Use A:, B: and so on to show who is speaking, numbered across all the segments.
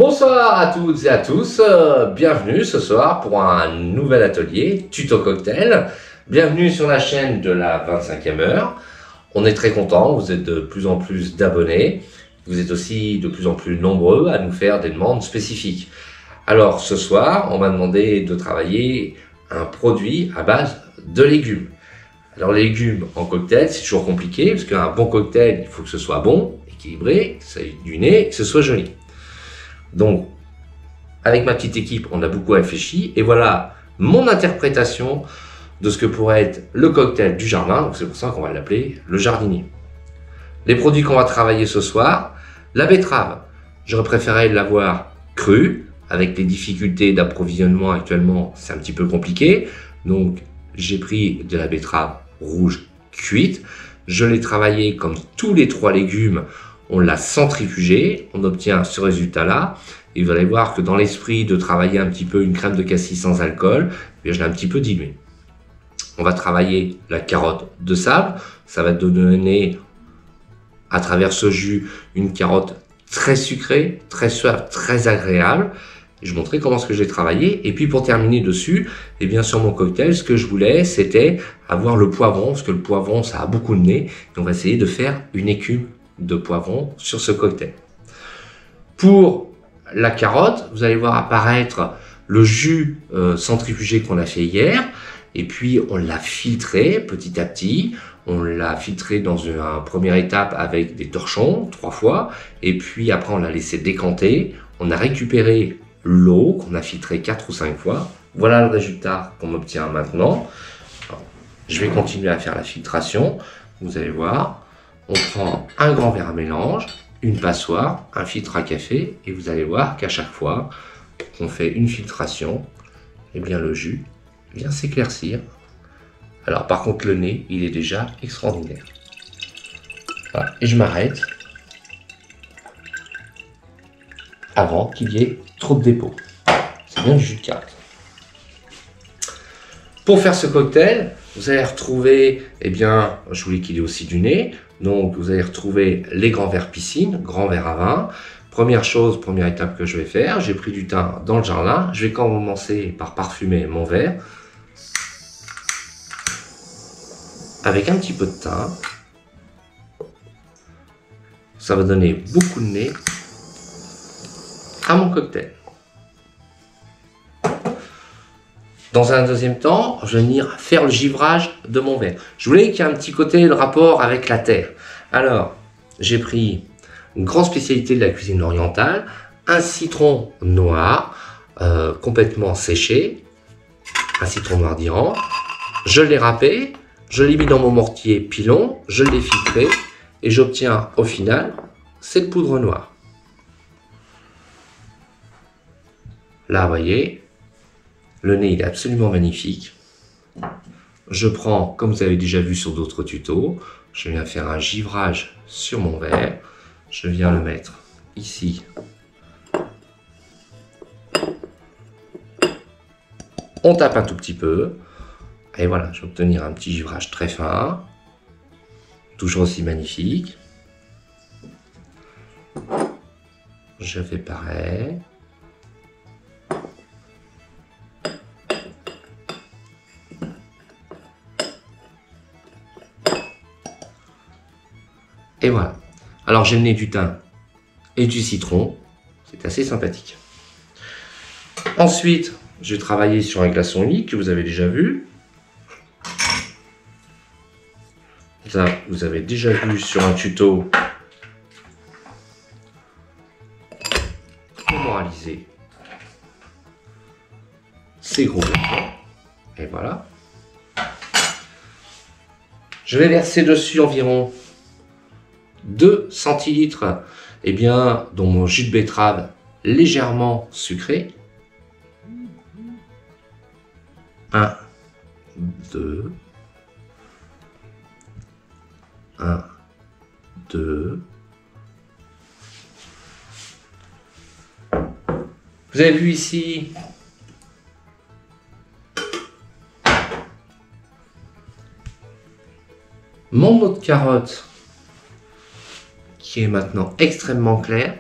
A: Bonsoir à toutes et à tous, bienvenue ce soir pour un nouvel atelier tuto cocktail. Bienvenue sur la chaîne de la 25e heure. On est très content, vous êtes de plus en plus d'abonnés. Vous êtes aussi de plus en plus nombreux à nous faire des demandes spécifiques. Alors ce soir, on m'a demandé de travailler un produit à base de légumes. Alors les légumes en cocktail, c'est toujours compliqué parce qu'un bon cocktail, il faut que ce soit bon, équilibré, que ça ait du nez, que ce soit joli. Donc, avec ma petite équipe, on a beaucoup réfléchi et voilà mon interprétation de ce que pourrait être le cocktail du jardin. Donc c'est pour ça qu'on va l'appeler le jardinier. Les produits qu'on va travailler ce soir, la betterave. J'aurais préféré l'avoir crue. Avec les difficultés d'approvisionnement actuellement, c'est un petit peu compliqué. Donc, j'ai pris de la betterave rouge cuite. Je l'ai travaillé comme tous les 3 légumes. On l'a centrifugé, on obtient ce résultat-là. Et vous allez voir que dans l'esprit de travailler un petit peu une crème de cassis sans alcool, je l'ai un petit peu dilué. On va travailler la carotte de sable. Ça va donner, à travers ce jus, une carotte très sucrée, très suave, très agréable. Je montrerai comment ce que j'ai travaillé. Et puis pour terminer dessus, et bien sur mon cocktail, ce que je voulais, c'était avoir le poivron, parce que le poivron, ça a beaucoup de nez. Et on va essayer de faire une écume de poivron sur ce cocktail. Pour la carotte, vous allez voir apparaître le jus centrifugé qu'on a fait hier, et puis on l'a filtré petit à petit. On l'a filtré dans une première étape avec des torchons 3 fois, et puis après on l'a laissé décanter. On a récupéré l'eau qu'on a filtrée 4 ou 5 fois. Voilà le résultat qu'on obtient maintenant. Alors, je vais continuer à faire la filtration. Vous allez voir. On prend un grand verre à mélange, une passoire, un filtre à café et vous allez voir qu'à chaque fois qu'on fait une filtration, eh bien le jus vient s'éclaircir. Alors par contre le nez, il est déjà extraordinaire. Voilà. Et je m'arrête avant qu'il y ait trop de dépôt. C'est bien du jus de carotte. Pour faire ce cocktail, vous allez retrouver, eh bien, je voulais qu'il ait aussi du nez. Donc, vous allez retrouver les grands verres piscine, grands verres à vin. Première chose, première étape que je vais faire, j'ai pris du thym dans le jardin. Je vais commencer par parfumer mon verre avec un petit peu de thym. Ça va donner beaucoup de nez à mon cocktail. Dans un deuxième temps, je vais venir faire le givrage de mon verre. Je voulais qu'il y ait un petit côté le rapport avec la terre. Alors, j'ai pris une grande spécialité de la cuisine orientale, un citron noir complètement séché, un citron noir d'Iran. Je l'ai râpé, je l'ai mis dans mon mortier pilon, je l'ai filtré et j'obtiens au final cette poudre noire. Là, vous voyez. Le nez, il est absolument magnifique. Je prends, comme vous avez déjà vu sur d'autres tutos, je viens faire un givrage sur mon verre. Je viens le mettre ici. On tape un tout petit peu. Et voilà, je vais obtenir un petit givrage très fin. Toujours aussi magnifique. Je fais pareil. Et voilà. Alors j'ai le nez du thym et du citron. C'est assez sympathique. Ensuite, je vais travailler sur un glaçon unique que vous avez déjà vu. Ça, vous avez déjà vu sur un tuto. Comment réaliser ces gros glaçons. Et voilà. Je vais verser dessus environ 2 centilitres eh bien, dans mon jus de betterave légèrement sucré. 1, 2, 1, 2. Vous avez vu ici mon eau de carotte qui est maintenant extrêmement clair.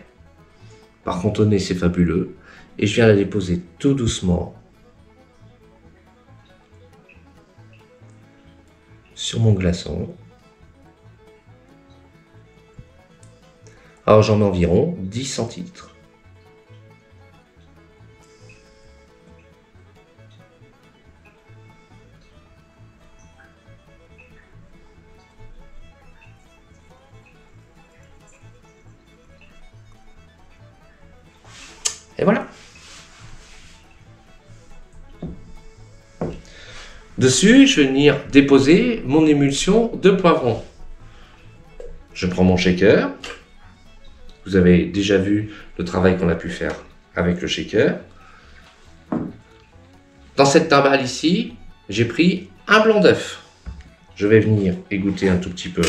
A: Par contre, au nez, c'est fabuleux. Et je viens la déposer tout doucement sur mon glaçon. Alors j'en mets environ 10 centilitres. Et voilà. Dessus, je vais venir déposer mon émulsion de poivron. Je prends mon shaker. Vous avez déjà vu le travail qu'on a pu faire avec le shaker. Dans cette timbale ici, j'ai pris un blanc d'œuf. Je vais venir égoutter un tout petit peu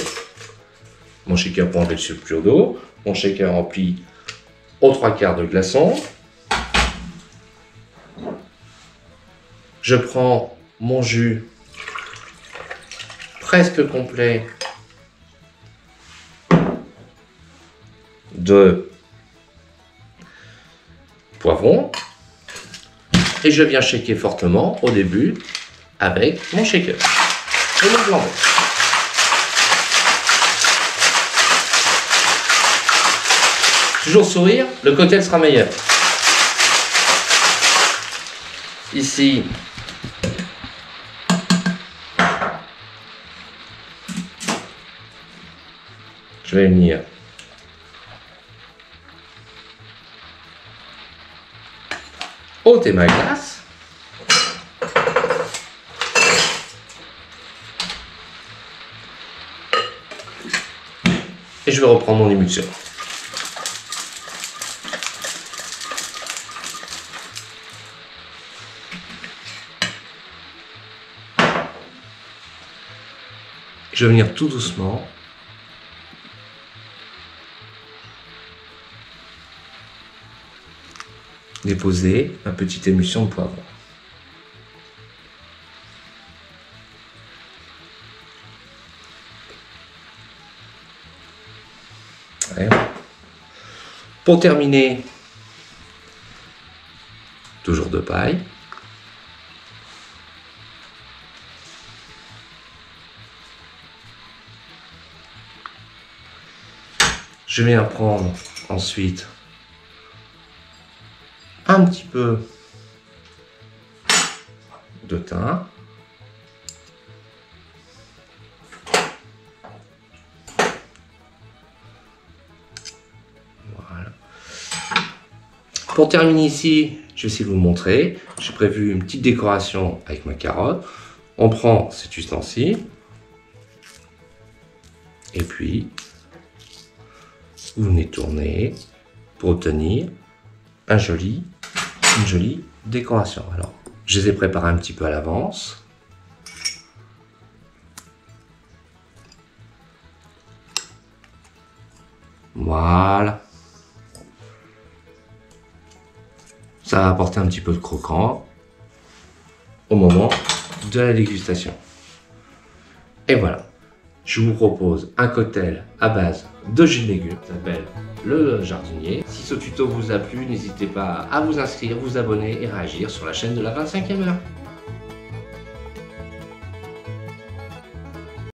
A: mon shaker pour enlever le surplus d'eau. Mon shaker rempli aux 3/4 de glaçons. Je prends mon jus presque complet de poivron et je viens shaker fortement au début avec mon shaker et mon blanc d'œuf. Toujours sourire, le cocktail sera meilleur. Ici, je vais venir ôter ma glace. Et je vais reprendre mon émulsion. Je vais venir tout doucement déposer ma petite émulsion de poivron. Ouais. Pour terminer, toujours de paille. Je vais en prendre ensuite un petit peu de thym. Voilà. Pour terminer ici, je vais essayer de vous montrer. J'ai prévu une petite décoration avec ma carotte. On prend cet ustensile et puis vous venez tourner pour obtenir une jolie décoration. Alors, je les ai préparés un petit peu à l'avance. Voilà. Ça va apporter un petit peu de croquant au moment de la dégustation. Et voilà. Je vous propose un cocktail à base de jus de légumes, ça s'appelle le jardinier. Si ce tuto vous a plu, n'hésitez pas à vous inscrire, vous abonner et réagir sur la chaîne de la 25e heure.